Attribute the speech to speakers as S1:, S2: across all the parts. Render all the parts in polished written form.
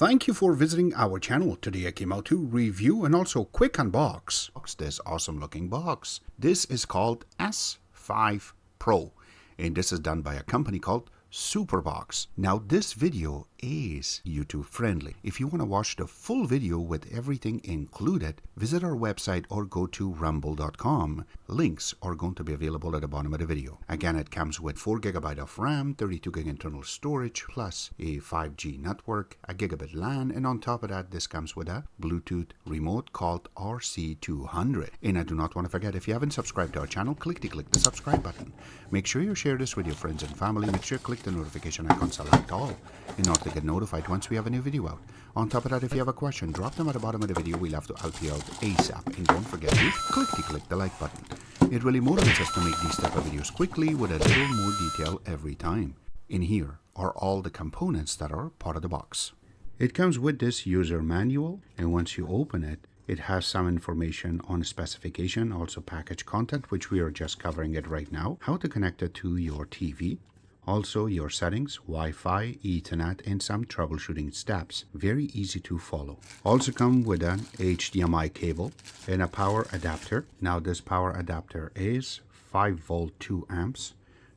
S1: Thank you for visiting our channel. Today I came out to review and also quick unbox this awesome looking box. This is called S5 Pro and this is done by a company called Superbox. Now this video is YouTube friendly. If you want to watch the full video with everything included, visit our website or go to rumble.com. Links are going to be available at the bottom of the video. Again, it comes with 4GB of RAM, 32GB internal storage, plus a 5G network, a gigabit LAN, and on top of that, this comes with a Bluetooth remote called RC200. And I do not want to forget, if you haven't subscribed to our channel, click the subscribe button. Make sure you share this with your friends and family. Make sure you click the notification icon, select all, in order to get notified once we have a new video out. On top of that, if you have a question, drop them at the bottom of the video. We'll have to help you out ASAP. And don't forget to click the like button. It really motivates us to make these type of videos quickly with a little more detail every time. In here are all the components that are part of the box. It comes with this user manual, and once you open it, it has some information on specification, also package content, which we are just covering it right now, how to connect it to your TV, also your settings, Wi-Fi, Ethernet, and some troubleshooting steps. Very easy to follow. Also come with an HDMI cable and a power adapter. Now this power adapter is 5 volt 2 amps.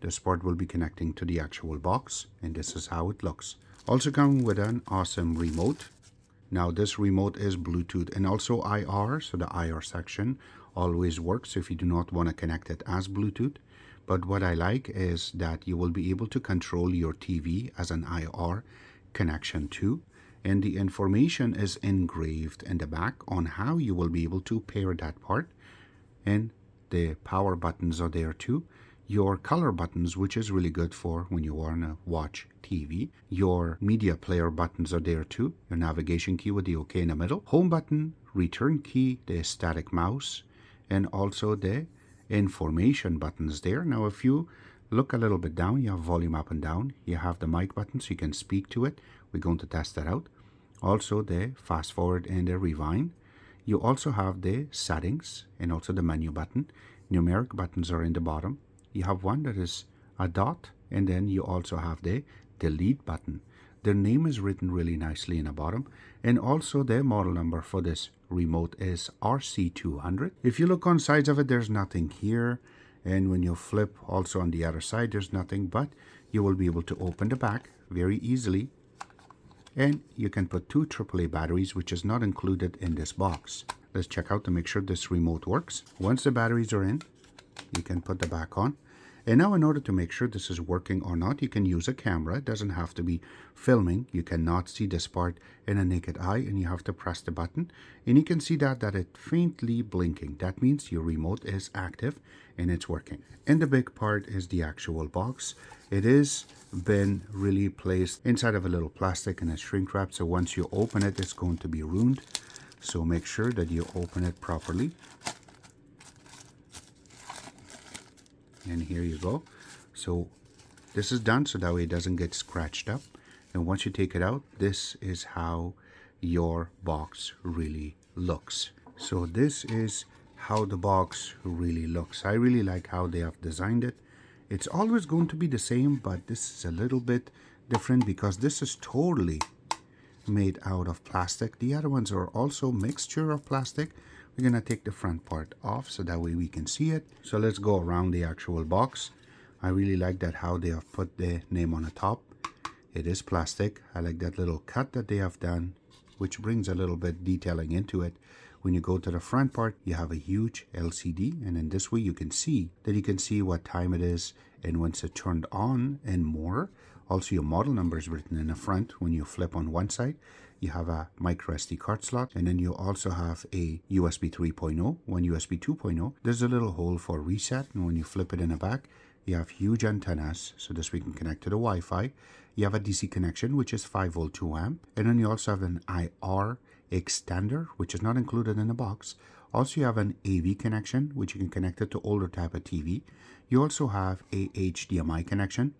S1: This part will be connecting to the actual box, and this is how it looks. Also come with an awesome remote. Now this remote is Bluetooth and also IR, so the IR section always works if you do not want to connect it as Bluetooth. But what I like is that you will be able to control your TV as an IR connection too. And the information is engraved in the back on how you will be able to pair that part. And the power buttons are there too. Your color buttons, which is really good for when you want to watch TV. Your media player buttons are there too. Your navigation key with the OK in the middle. Home button, return key, the static mouse, and also the information buttons there. Now if you look a little bit down, you have volume up and down. You have the mic button so you can speak to it. We're going to test that out. Also the fast forward and the rewind. You also have the settings and also the menu button. Numeric buttons are in the bottom. You have one that is a dot, and then you also have the delete button. Their name is written really nicely in the bottom, and also their model number for this remote is RC200. If you look on sides of it, there's nothing here, and when you flip also on the other side, there's nothing, but you will be able to open the back very easily, and you can put 2 AAA batteries, which is not included in this box. Let's check out to make sure this remote works. Once the batteries are in, you can put the back on. And now in order to make sure this is working or not, you can use a camera. It doesn't have to be filming. You cannot see this part in a naked eye, and you have to press the button. And you can see that it faintly blinking. That means your remote is active and it's working. And the big part is the actual box. It is been really placed inside of a little plastic and a shrink wrap. So once you open it, it's going to be ruined. So make sure that you open it properly. And here you go. So this is done so that way it doesn't get scratched up. And once you take it out, this is how your box really looks. So this is how the box really looks. I really like how they have designed it. It's always going to be the same, but this is a little bit different because this is totally made out of plastic. The other ones are also mixture of plastic. We're going to take the front part off so that way we can see it. So let's go around the actual box. I really like that how they have put the name on the top. It is plastic. I like that little cut that they have done, which brings a little bit detailing into it. When you go to the front part, you have a huge LCD, and in this way you can see what time it is and once it's turned on and more. Also your model number is written in the front. When you flip on one side, you have a micro SD card slot, and then you also have a USB 3.0, one USB 2.0. There's a little hole for reset, and when you flip it in the back, you have huge antennas, so this we can connect to the Wi-Fi. You have a DC connection, which is 5 volt 2 amp, and then you also have an IR extender, which is not included in the box. Also you have an AV connection, which you can connect it to older type of TV. You also have a HDMI connection,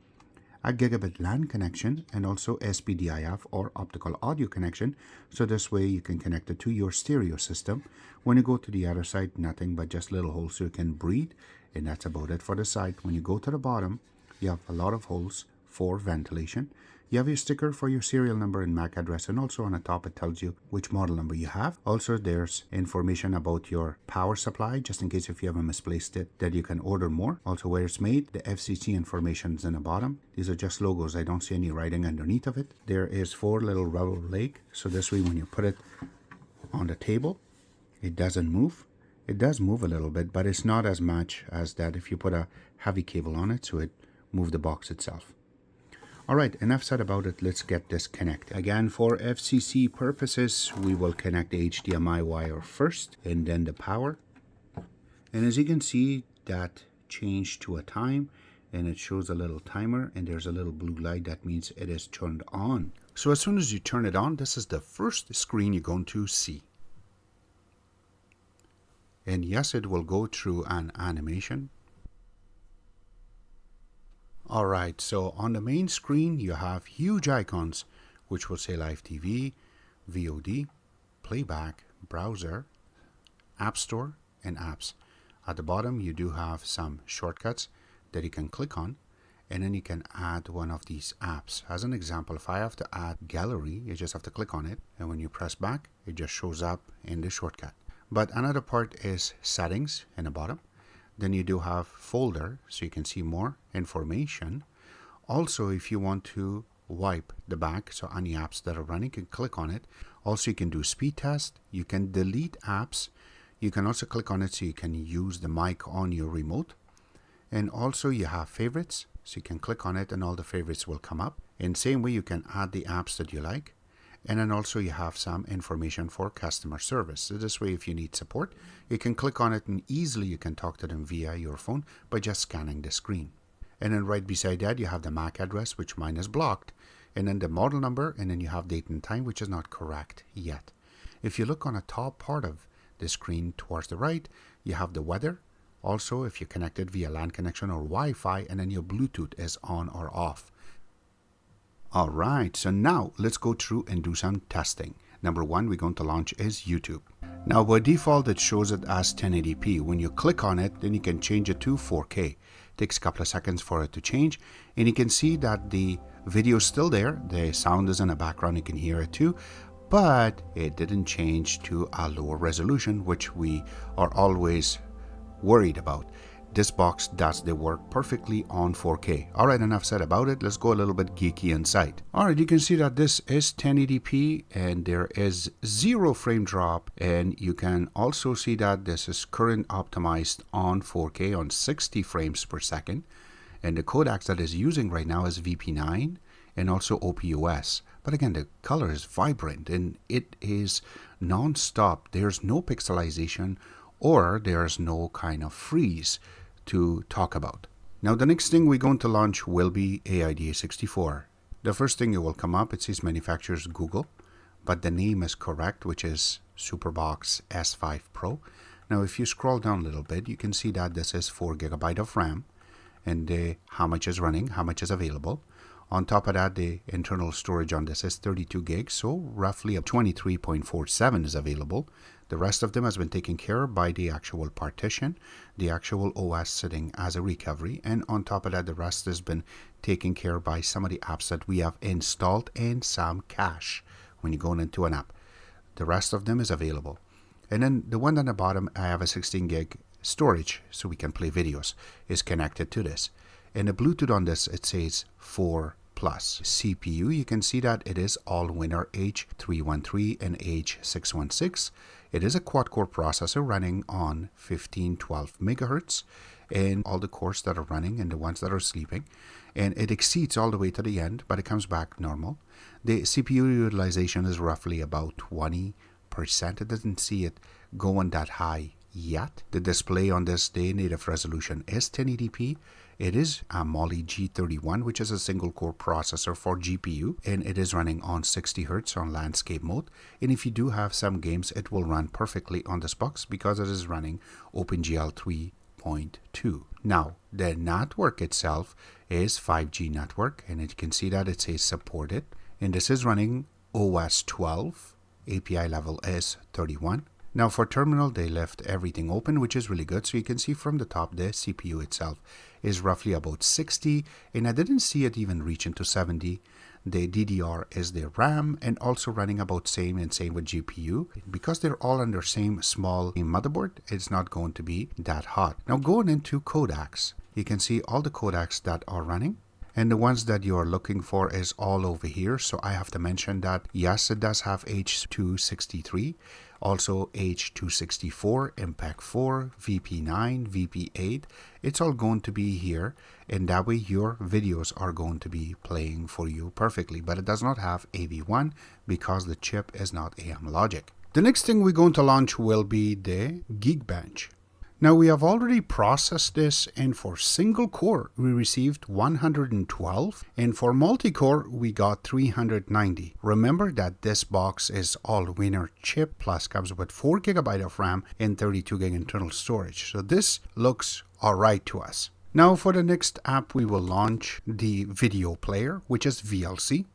S1: a gigabit LAN connection, and also SPDIF or optical audio connection. So this way you can connect it to your stereo system. When you go to the other side, nothing but just little holes so you can breathe, and that's about it for the side. When you go to the bottom, you have a lot of holes for ventilation. You have your sticker for your serial number and MAC address, and also on the top it tells you which model number you have. Also there's information about your power supply, just in case if you ever misplaced it, that you can order more. Also where it's made, the FCC information is in the bottom. These are just logos. I don't see any writing underneath of it. There is 4 little rubber leg, so this way when you put it on the table, it doesn't move. It does move a little bit, but it's not as much as that if you put a heavy cable on it, so it moves the box itself. Alright, enough said about it. Let's get this connected. Again, for FCC purposes, we will connect the HDMI wire first and then the power. And as you can see, that changed to a time and it shows a little timer and there's a little blue light. That means it is turned on. So as soon as you turn it on, this is the first screen you're going to see. And yes, it will go through an animation. Alright, so on the main screen you have huge icons which will say Live TV, VOD, Playback, Browser, App Store, and Apps. At the bottom you do have some shortcuts that you can click on, and then you can add one of these apps. As an example, if I have to add Gallery, you just have to click on it, and when you press back it just shows up in the shortcut. But another part is Settings in the bottom. Then you do have Folder, so you can see more information. Also, if you want to wipe the back, so any apps that are running, you can click on it. Also, you can do speed test. You can delete apps. You can also click on it so you can use the mic on your remote. And also you have favorites, so you can click on it and all the favorites will come up. In the same way, you can add the apps that you like. And then also you have some information for customer service. So this way, if you need support, you can click on it and easily you can talk to them via your phone by just scanning the screen. And then right beside that, you have the MAC address, which mine is blocked. And then the model number, and then you have date and time, which is not correct yet. If you look on the top part of the screen towards the right, you have the weather. Also, if you're connected via LAN connection or Wi-Fi, and then your Bluetooth is on or off. Alright, so now let's go through and do some testing. Number one we're going to launch is YouTube. Now by default it shows it as 1080p. When you click on it, then you can change it to 4K. Takes a couple of seconds for it to change, and you can see that the video is still there. The sound is in the background, you can hear it too, but it didn't change to a lower resolution, which we are always worried about. This box does the work perfectly on 4K. Alright, enough said about it. Let's go a little bit geeky inside. Alright, you can see that this is 1080p and there is 0 frame drop, and you can also see that this is current optimized on 4K on 60 frames per second, and the codecs that is using right now is VP9 and also OPUS. But again, the color is vibrant and it is non-stop. There's no pixelization or there's no kind of freeze to talk about. Now the next thing we're going to launch will be AIDA64. The first thing it will come up, it says manufacturers Google, but the name is correct, which is Superbox S5 Pro. Now if you scroll down a little bit, you can see that this is 4 GB of RAM, and how much is running, how much is available. On top of that, the internal storage on this is 32 gigs, so roughly 23.47 is available. The rest of them has been taken care of by the actual partition, the actual OS sitting as a recovery, and on top of that, the rest has been taken care of by some of the apps that we have installed and some cache when you're going into an app. The rest of them is available. And then the one on the bottom, I have a 16 gig storage, so we can play videos, is connected to this. And the Bluetooth on this, it says 4+. CPU, you can see that it is Allwinner H313 and H616. It is a quad-core processor running on 1512 megahertz, and all the cores that are running and the ones that are sleeping, and it exceeds all the way to the end, but it comes back normal. The CPU utilization is roughly about 20%. It doesn't see it going that high yet. The display on this day native resolution is 1080p. It is a Mali G31, which is a single core processor for GPU, and it is running on 60 Hz on landscape mode. And if you do have some games, it will run perfectly on this box because it is running OpenGL 3.2. Now, the network itself is 5G network, and you can see that it says supported. And this is running OS 12, API level is 31. Now for terminal, they left everything open, which is really good. So you can see from the top, the CPU itself is roughly about 60, and I didn't see it even reach into 70. The DDR is the RAM, and also running about same and same with GPU. Because they're all under same small motherboard, it's not going to be that hot. Now going into codecs, you can see all the codecs that are running. And the ones that you are looking for is all over here. So I have to mention that yes, it does have H263, also H264, Impact 4, VP9, VP8. It's all going to be here, and that way your videos are going to be playing for you perfectly. But it does not have AV1 because the chip is not AM logic. The next thing we're going to launch will be the Geekbench. Now we have already processed this, and for single core we received 112, and for multi-core we got 390. Remember that this box is all winner chip, plus comes with 4 GB of RAM and 32 GB internal storage. So this looks alright to us. Now for the next app we will launch the video player, which is VLC.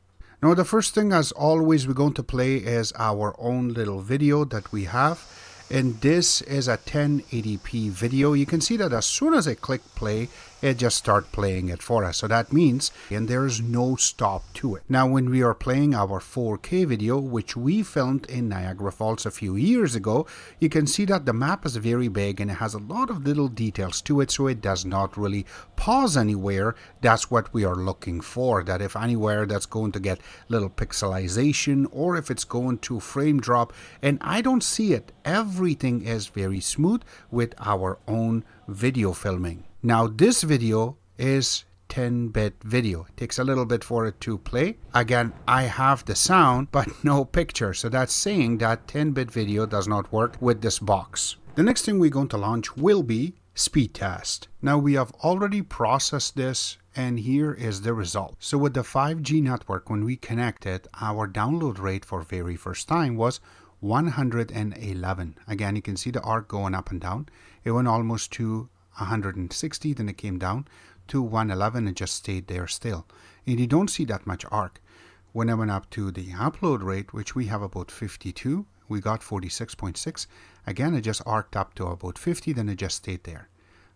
S1: Now the first thing, as always, we're going to play is our own little video that we have. And this is a 1080p video. You can see that as soon as I click play, it just starts playing it for us. So that means, and there's no stop to it. Now, when we are playing our 4K video, which we filmed in Niagara Falls a few years ago, you can see that the map is very big and it has a lot of little details to it. So it does not really pause anywhere. That's what we are looking for. That if anywhere that's going to get little pixelization, or if it's going to frame drop, and I don't see it. Everything is very smooth with our own video filming. Now this video is 10-bit video. It takes a little bit for it to play. Again, I have the sound but no picture, so that's saying that 10-bit video does not work with this box. The next thing we're going to launch will be speed test. Now we have already processed this, and here is the result. So with the 5G network, when we connected, our download rate for very first time was 111. Again, you can see the arc going up and down. It went almost to 160, then it came down to 111 and just stayed there still. And you don't see that much arc. When I went up to the upload rate, which we have about 52, we got 46.6. Again, it just arced up to about 50, then it just stayed there.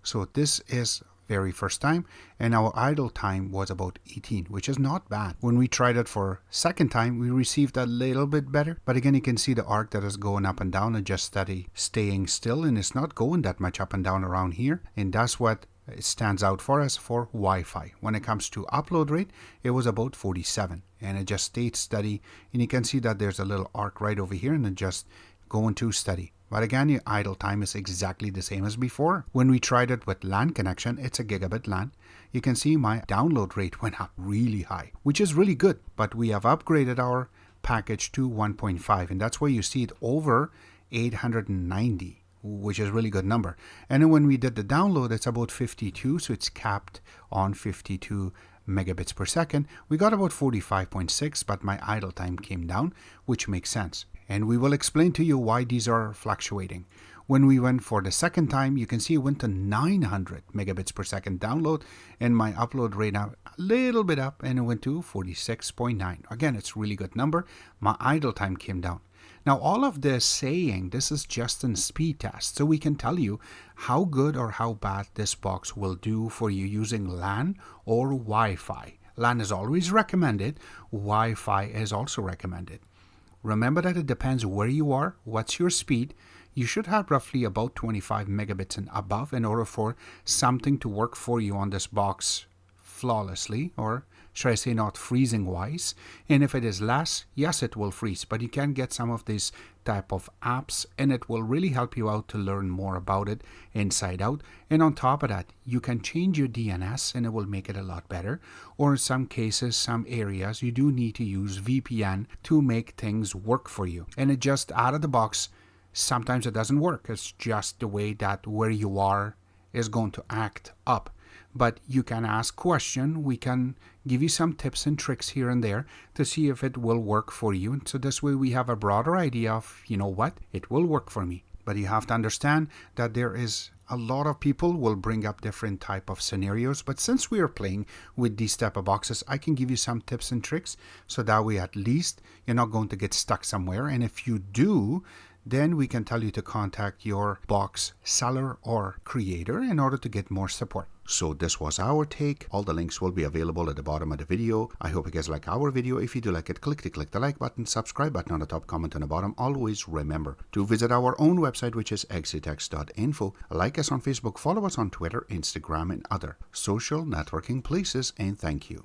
S1: So this is very first time, and our idle time was about 18, which is not bad. When we tried it for second time, we received a little bit better, but again you can see the arc that is going up and down and just steady staying still, and it's not going that much up and down around here, and that's what stands out for us for Wi-Fi. When it comes to upload rate, it was about 47, and it just stayed steady, and you can see that there's a little arc right over here, and it just going too steady. But again, your idle time is exactly the same as before. When we tried it with LAN connection, it's a gigabit LAN. You can see my download rate went up really high, which is really good. But we have upgraded our package to 1.5, and that's where you see it over 890, which is a really good number. And then when we did the download, it's about 52, so it's capped on 52 megabits per second. We got about 45.6, but my idle time came down, which makes sense. And we will explain to you why these are fluctuating. When we went for the second time, you can see it went to 900 megabits per second download, and my upload rate now a little bit up, and it went to 46.9. Again, it's a really good number. My idle time came down. Now, all of this saying this is just a speed test, so we can tell you how good or how bad this box will do for you using LAN or Wi-Fi. LAN is always recommended. Wi-Fi is also recommended. Remember that it depends where you are, what's your speed. You should have roughly about 25 megabits and above in order for something to work for you on this box flawlessly, or should I say not freezing wise. And if it is less, yes, it will freeze, but you can get some of these type of apps, and it will really help you out to learn more about it inside out. And on top of that, you can change your DNS and it will make it a lot better. Or in some cases, some areas, you do need to use VPN to make things work for you. And it just out of the box, sometimes it doesn't work. It's just the way that where you are is going to act up. But you can ask question. We can give you some tips and tricks here and there to see if it will work for you. And so this way we have a broader idea of, you know what, it will work for me. But you have to understand that there is a lot of people will bring up different type of scenarios. But since we are playing with these type of boxes, I can give you some tips and tricks so that way at least you're not going to get stuck somewhere. And if you do, then we can tell you to contact your box seller or creator in order to get more support. So this was our take. All the links will be available at the bottom of the video. I hope you guys like our video. If you do like it, click the like button, subscribe button on the top, comment on the bottom. Always remember to visit our own website, which is exitex.info. Like us on Facebook, follow us on Twitter, Instagram, and other social networking places, and thank you.